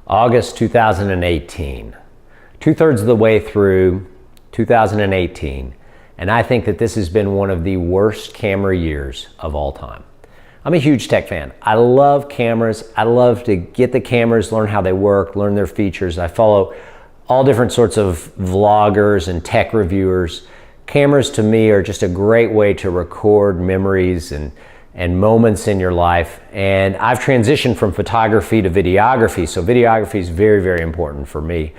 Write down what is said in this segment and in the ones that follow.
August 2018. 2/3 of the way through 2018, and I think that this has been one of the worst camera years of all time. I'm a huge tech fan. I love cameras. I love to get the cameras, learn how they work, learn their features. I follow all different sorts of vloggers and tech reviewers. Cameras to me are just a great way to record memories and moments in your life. And I've transitioned from photography to videography. So videography is very, very important for me.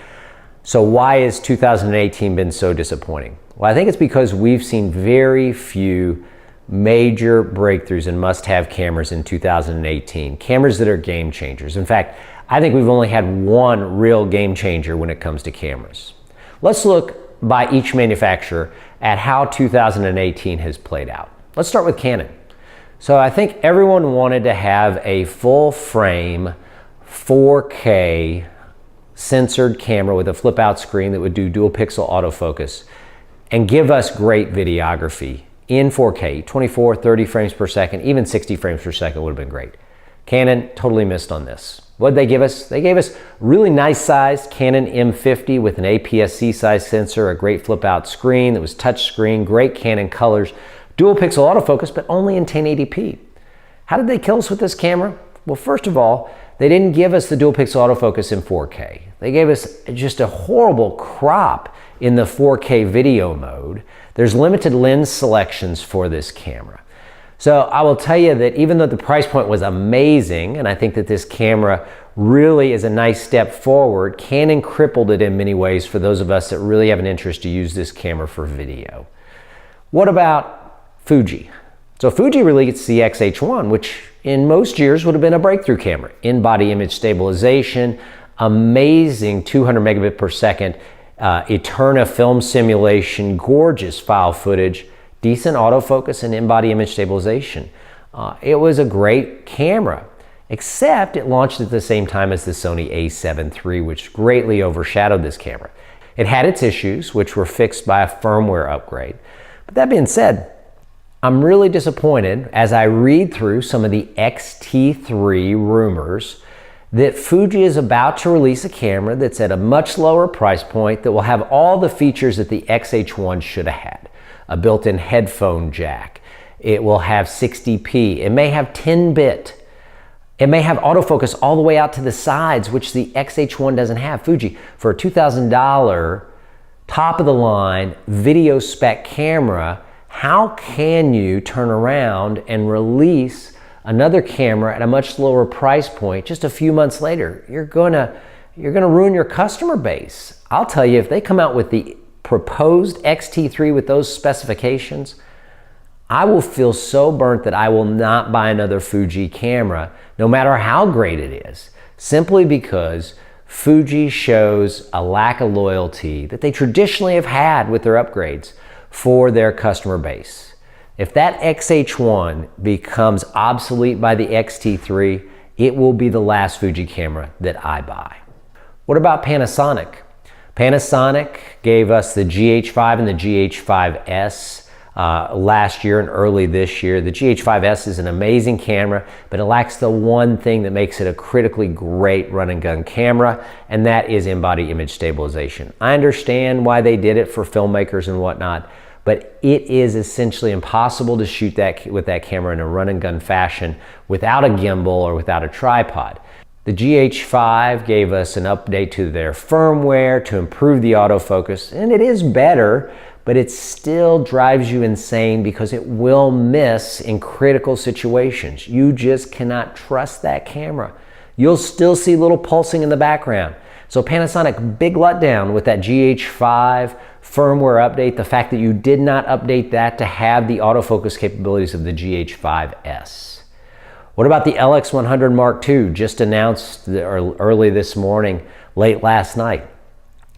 So why has 2018 been so disappointing? Well, I think it's because we've seen very few major breakthroughs in must-have cameras in 2018. Cameras that are game changers. In fact, I think we've only had one real game changer when it comes to cameras. Let's look by each manufacturer at how 2018 has played out. Let's start with Canon. So I think everyone wanted to have a full frame 4K censored camera with a flip out screen that would do dual pixel autofocus and give us great videography in 4K, 24, 30 frames per second, even 60 frames per second would have been great. Canon totally missed on this. What did they give us? They gave us really nice sized Canon M50 with an APS-C size sensor, a great flip out screen that was touch screen, great Canon colors, dual pixel autofocus, but only in 1080p. How did they kill us with this camera? Well, first of all, they didn't give us the dual pixel autofocus in 4K. They gave us just a horrible crop in the 4K video mode. There's limited lens selections for this camera. So I will tell you that even though the price point was amazing, and I think that this camera really is a nice step forward, Canon crippled it in many ways for those of us that really have an interest to use this camera for video. What about Fuji? So Fuji released the X-H1, which in most years would have been a breakthrough camera. In-body image stabilization, amazing 200 megabit per second Eterna film simulation, gorgeous file footage, decent autofocus and in-body image stabilization. It was a great camera, except it launched at the same time as the Sony a7 III, which greatly overshadowed this camera. It had its issues, which were fixed by a firmware upgrade. But that being said, I'm really disappointed as I read through some of the X-T3 rumors that Fuji is about to release a camera that's at a much lower price point that will have all the features that the X-H1 should have had. A built-in headphone jack. It will have 60p. It may have 10-bit. It may have autofocus all the way out to the sides, which the X-H1 doesn't have. Fuji, for a $2,000 top-of-the-line video spec camera, how can you turn around and release another camera at a much lower price point just a few months later? You're gonna ruin your customer base. I'll tell you, if they come out with the proposed X-T3 with those specifications, I will feel so burnt that I will not buy another Fuji camera, no matter how great it is, simply because Fuji shows a lack of loyalty that they traditionally have had with their upgrades for their customer base. If that X-H1 becomes obsolete by the X-T3, it will be the last Fuji camera that I buy. What about Panasonic? Panasonic gave us the GH5 and the GH5S last year and early this year. The GH5S is an amazing camera, but it lacks the one thing that makes it a critically great run and gun camera, and that is in-body image stabilization. I understand why they did it for filmmakers and whatnot, but it is essentially impossible to shoot that with that camera in a run and gun fashion without a gimbal or without a tripod. The GH5 gave us an update to their firmware to improve the autofocus, and it is better, but it still drives you insane because it will miss in critical situations. You just cannot trust that camera. You'll still see little pulsing in the background. So Panasonic, big letdown with that GH5 firmware update, the fact that you did not update that to have the autofocus capabilities of the GH5S. What about the LX100 Mark II, just announced early this morning, late last night?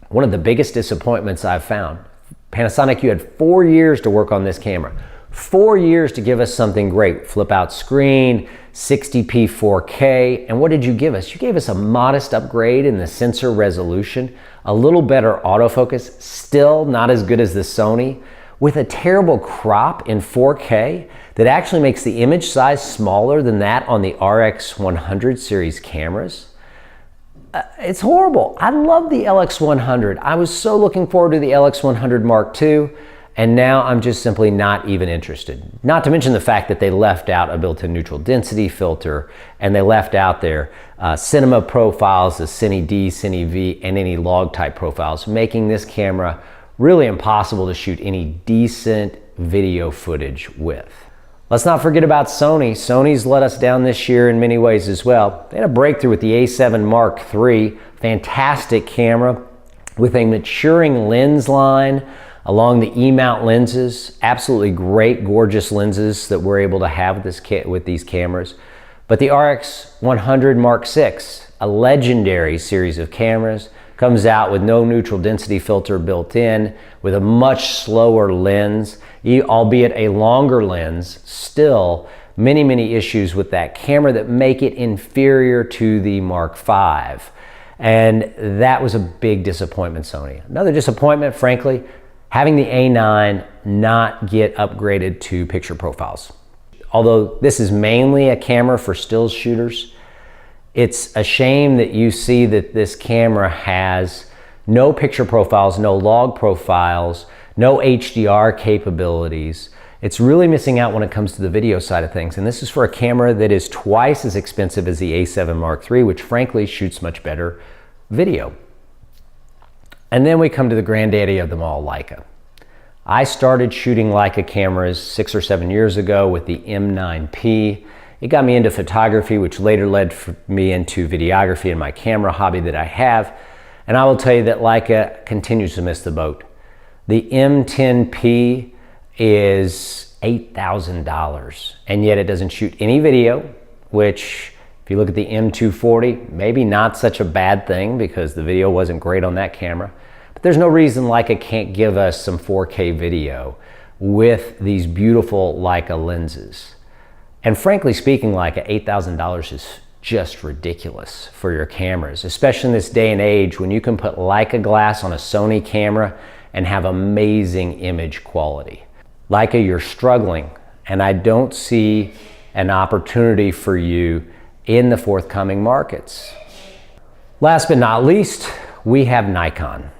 One of the biggest disappointments I've found. Panasonic, you had 4 years to work on this camera. 4 years to give us something great. Flip out screen, 60p 4K, and what did you give us? You gave us a modest upgrade in the sensor resolution, a little better autofocus, still not as good as the Sony, with a terrible crop in 4K that actually makes the image size smaller than that on the RX100 series cameras. It's horrible. I love the LX100. I was so looking forward to the LX100 Mark II, and now I'm just simply not even interested. Not to mention the fact that they left out a built-in neutral density filter, and they left out their cinema profiles, the Cine D, Cine V, and any log type profiles, making this camera really impossible to shoot any decent video footage with. Let's not forget about Sony. Sony's let us down this year in many ways as well. They had a breakthrough with the A7 Mark III, fantastic camera with a maturing lens line along the E-mount lenses. Absolutely great, gorgeous lenses that we're able to have with these cameras. But the RX100 Mark VI, a legendary series of cameras, comes out with no neutral density filter built in, with a much slower lens, albeit a longer lens. Still many issues with that camera that make it inferior to the Mark V. And that was a big disappointment, Sony. Another disappointment, frankly, having the A9 not get upgraded to picture profiles. Although this is mainly a camera for stills shooters, it's a shame that you see that this camera has no picture profiles, no log profiles, no HDR capabilities. It's really missing out when it comes to the video side of things. And this is for a camera that is twice as expensive as the A7 Mark III, which frankly shoots much better video. And then we come to the granddaddy of them all, Leica. I started shooting Leica cameras 6 or 7 years ago with the M9P. It got me into photography, which later led me into videography and my camera hobby that I have. And I will tell you that Leica continues to miss the boat. The M10P is $8,000, and yet it doesn't shoot any video, which if you look at the M240, maybe not such a bad thing because the video wasn't great on that camera. But there's no reason Leica can't give us some 4K video with these beautiful Leica lenses. And frankly speaking, Leica, $8,000 is just ridiculous for your cameras, especially in this day and age when you can put Leica glass on a Sony camera and have amazing image quality. Leica, you're struggling, and I don't see an opportunity for you in the forthcoming markets. Last but not least, we have Nikon.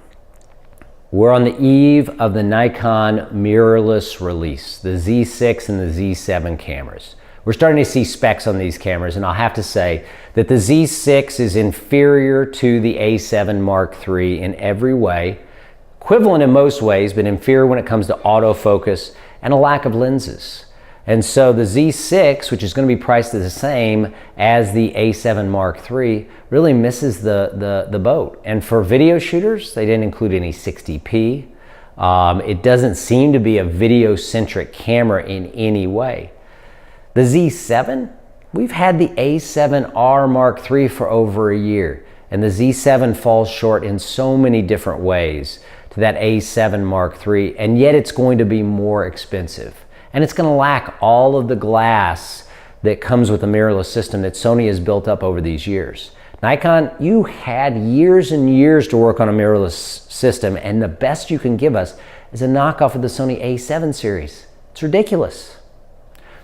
We're on the eve of the Nikon mirrorless release, the Z6 and the Z7 cameras. We're starting to see specs on these cameras, and I'll have to say that the Z6 is inferior to the A7 Mark III in every way, equivalent in most ways, but inferior when it comes to autofocus and a lack of lenses. And so the Z6, which is going to be priced the same as the A7 Mark III, really misses the boat. And for video shooters, they didn't include any 60p. It doesn't seem to be a video-centric camera in any way. The Z7, we've had the A7R Mark III for over a year, and the Z7 falls short in so many different ways to that A7 Mark III, and yet it's going to be more expensive. And it's going to lack all of the glass that comes with the mirrorless system that Sony has built up over these years. Nikon, you had years and years to work on a mirrorless system, and the best you can give us is a knockoff of the Sony A7 series. It's ridiculous.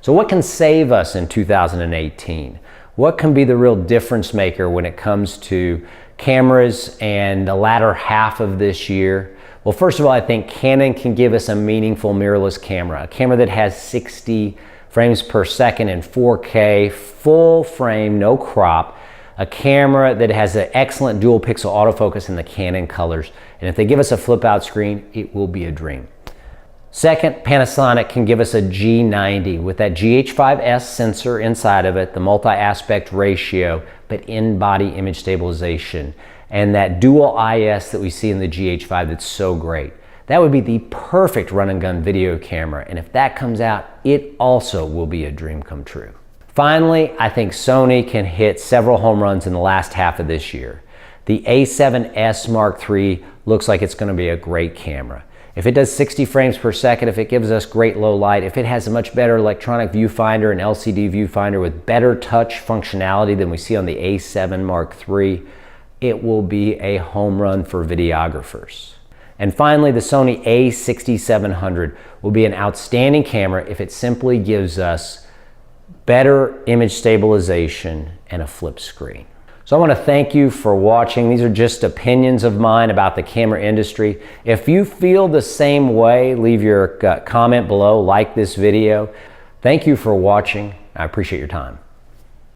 So what can save us in 2018? What can be the real difference maker when it comes to cameras and the latter half of this year? Well, first of all, I think Canon can give us a meaningful mirrorless camera, a camera that has 60 frames per second in 4K, full frame, no crop, a camera that has an excellent dual pixel autofocus in the Canon colors. And if they give us a flip out screen, it will be a dream. Second, Panasonic can give us a G90 with that GH5S sensor inside of it, the multi-aspect ratio, but in-body image stabilization, and that dual IS that we see in the GH5 that's so great. That would be the perfect run and gun video camera, and if that comes out, it also will be a dream come true. Finally, I think Sony can hit several home runs in the last half of this year. The A7S Mark III looks like it's going to be a great camera. If it does 60 frames per second, if it gives us great low light, if it has a much better electronic viewfinder and LCD viewfinder with better touch functionality than we see on the A7 Mark III, it will be a home run for videographers. And finally, the Sony A6700 will be an outstanding camera if it simply gives us better image stabilization and a flip screen. So I want to thank you for watching. These are just opinions of mine about the camera industry. If you feel the same way, leave your comment below, like this video. Thank you for watching. I appreciate your time.